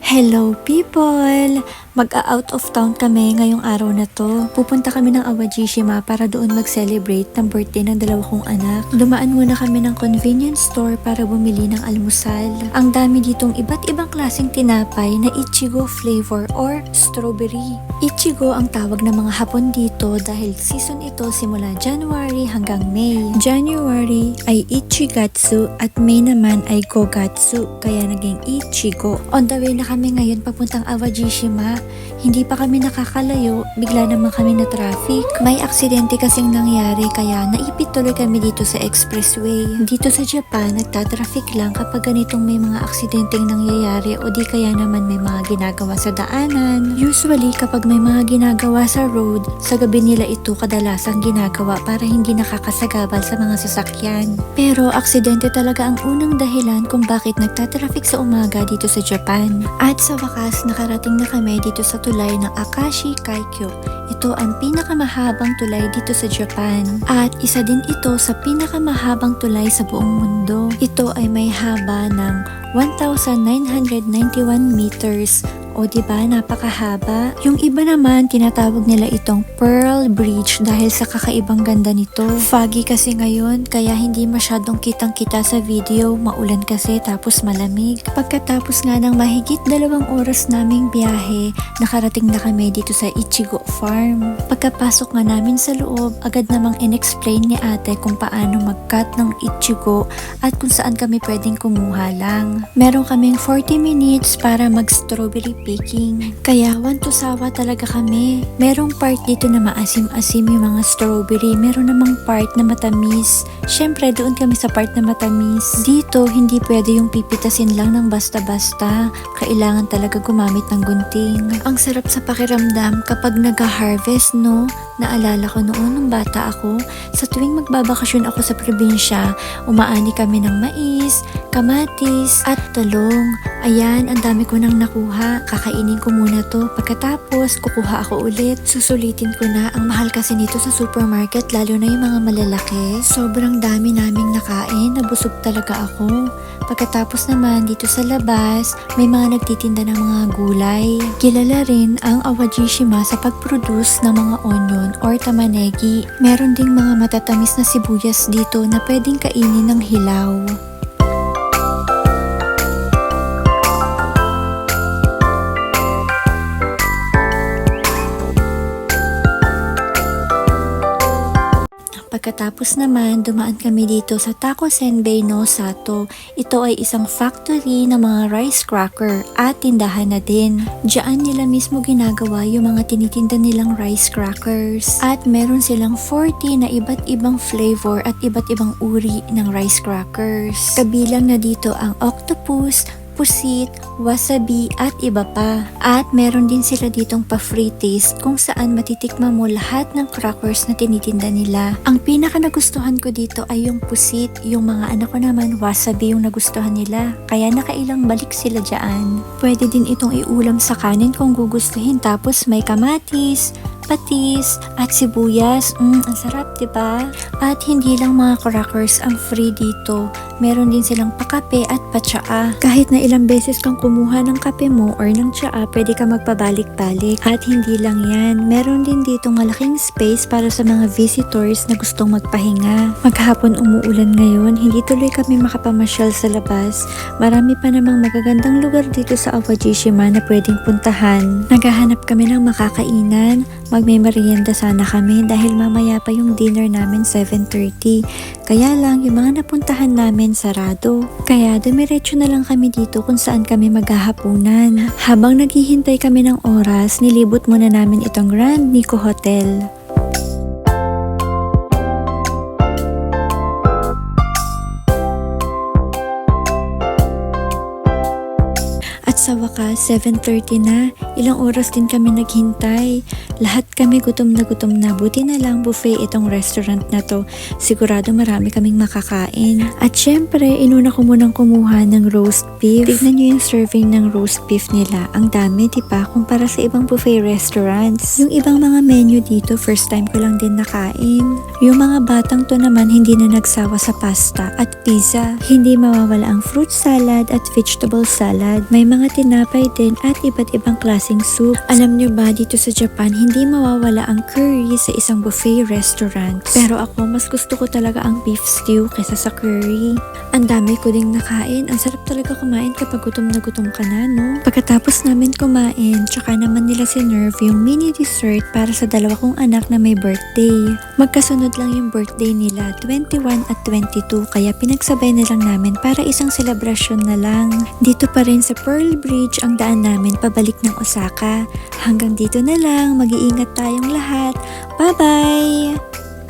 Hello people! Mag-out of town kami ngayong araw na to. Pupunta kami ng Awajishima para doon mag-celebrate ng birthday ng dalawa kong anak. Dumaan muna kami ng convenience store para bumili ng almusal. Ang dami ditong iba't ibang klaseng tinapay na Ichigo flavor or strawberry. Ichigo ang tawag ng mga Hapon dito dahil season ito simula January hanggang May. January ay Ichigatsu at May naman ay Gogatsu kaya naging Ichigo. On the way na kami ngayon papuntang Awajishima. Hindi pa kami nakakalayo, bigla naman kami na traffic. May aksidente kasing nangyari kaya naipit tuloy kami dito sa expressway. Dito sa Japan, nagtatraffic lang kapag ganitong may mga aksidenteng nangyayari o di kaya naman may mga ginagawa sa daanan. Usually kapag may mga ginagawa sa road, sa gabi nila ito kadalasang ginagawa para hindi nakakasagabal sa mga sasakyan. Pero aksidente talaga ang unang dahilan kung bakit nagtatraffic sa umaga dito sa Japan. At sa wakas, nakarating na kami dito sa tulay ng Akashi Kaikyo. Ito ang pinakamahabang tulay dito sa Japan. At isa din ito sa pinakamahabang tulay sa buong mundo. Ito ay may haba ng 1,991 meters. O diba, napakahaba. Yung iba naman, tinatawag nila itong Pearl Bridge dahil sa kakaibang ganda nito. Foggy kasi ngayon, kaya hindi masyadong kitang-kita sa video. Maulan kasi, tapos malamig. Pagkatapos nga ng mahigit 2 oras naming biyahe, nakarating na kami dito sa Ichigo Farm. Pagkapasok nga namin sa loob, agad namang in-explain ni ate kung paano mag-cut ng Ichigo at kung saan kami pwedeng kumuha lang. Meron kaming 40 minutes para mag-strawberry picking. Kaya wantusawa talaga kami. Merong part dito na maasim-asim yung mga strawberry. Meron namang part na matamis. Syempre doon kami sa part na matamis. Dito hindi pwede yung pipitasin lang ng basta-basta. Kailangan talaga gumamit ng gunting. Ang sarap sa pakiramdam kapag nag-harvest, no? Naalala ko noon nung bata ako, sa tuwing magbabakasyon ako sa probinsya, umaani kami ng mais, kamatis, at talong. Ayan, ang dami ko nang nakuha. Kakainin ko muna to. Pagkatapos, kukuha ako ulit. Susulitin ko na. Ang mahal kasi nito sa supermarket, lalo na yung mga malalaki. Sobrang dami naming nakain. Nabusog talaga ako. Pagkatapos naman, dito sa labas, may mga nagtitinda ng mga gulay. Kilala rin ang Awajishima sa pag-produce ng mga onion or tamanegi. Meron ding mga matatamis na sibuyas dito na pwedeng kainin ng hilaw. Pagkatapos naman, dumaan kami dito sa Tako Senbei no Sato. Ito ay isang factory ng mga rice cracker at tindahan na din. Diyan nila mismo ginagawa yung mga tinitinda nilang rice crackers. At meron silang 40 na iba't ibang flavor at iba't ibang uri ng rice crackers. Kabilang na dito ang octopus, pusit, wasabi at iba pa. At meron din sila ditong pa-free taste kung saan matitikman mo lahat ng crackers na tinitinda nila. Ang pinaka nagustuhan ko dito ay yung pusit, yung mga anak ko naman wasabi yung nagustuhan nila. Kaya nakailang balik sila dyan. Pwede din itong iulam sa kanin kung gugustuhin, tapos may kamatis, patis, at sibuyas. Ang sarap, diba? At hindi lang mga crackers ang free dito. Meron din silang pakape at patsaa. Kahit na ilang beses kang kumuha ng kape mo or ng tsaa, pwede ka magpabalik-balik. At hindi lang yan. Meron din dito malaking space para sa mga visitors na gustong magpahinga. Maghapon umuulan ngayon, hindi tuloy kami makapamasyal sa labas. Marami pa namang magagandang lugar dito sa Awajishima na pwedeng puntahan. Naghahanap kami ng makakainan. Magme-merienda sana kami dahil mamaya pa yung dinner namin 7:30. Kaya lang yung mga napuntahan namin sarado. Kaya dumiretso na lang kami dito kung saan kami maghahapunan. Habang naghihintay kami ng oras, nilibot muna namin itong Grand Nikko Hotel. Sa wakas, 7:30 na. Ilang oras din kami naghintay. Lahat kami gutom na gutom na. Buti na lang buffet itong restaurant na to. Sigurado marami kaming makakain. At syempre, inuna ko munang kumuha ng roast beef. Tignan nyo yung serving ng roast beef nila. Ang dami, diba? Kumpara sa ibang buffet restaurants. Yung ibang mga menu dito, first time ko lang din nakain. Yung mga batang to naman, hindi na nagsawa sa pasta at pizza. Hindi mawawala ang fruit salad at vegetable salad. May mga tinapay din at iba't ibang klaseng soup. Alam nyo ba, dito sa Japan, hindi mawawala ang curry sa isang buffet restaurant. Pero ako, mas gusto ko talaga ang beef stew kaysa sa curry. Ang dami ko ding nakain. Ang sarap talaga kumain kapag gutom na gutom ka na, no? Pagkatapos namin kumain, tsaka naman nila sinerve yung mini dessert para sa dalawa kong anak na may birthday. Magkasunod lang yung birthday nila, 21 at 22, kaya pinagsabay na lang namin para isang selebrasyon na lang. Dito pa rin sa Pearl Bridge ang daan namin pabalik ng Osaka. Hanggang dito na lang, mag-iingat tayong lahat. Bye-bye!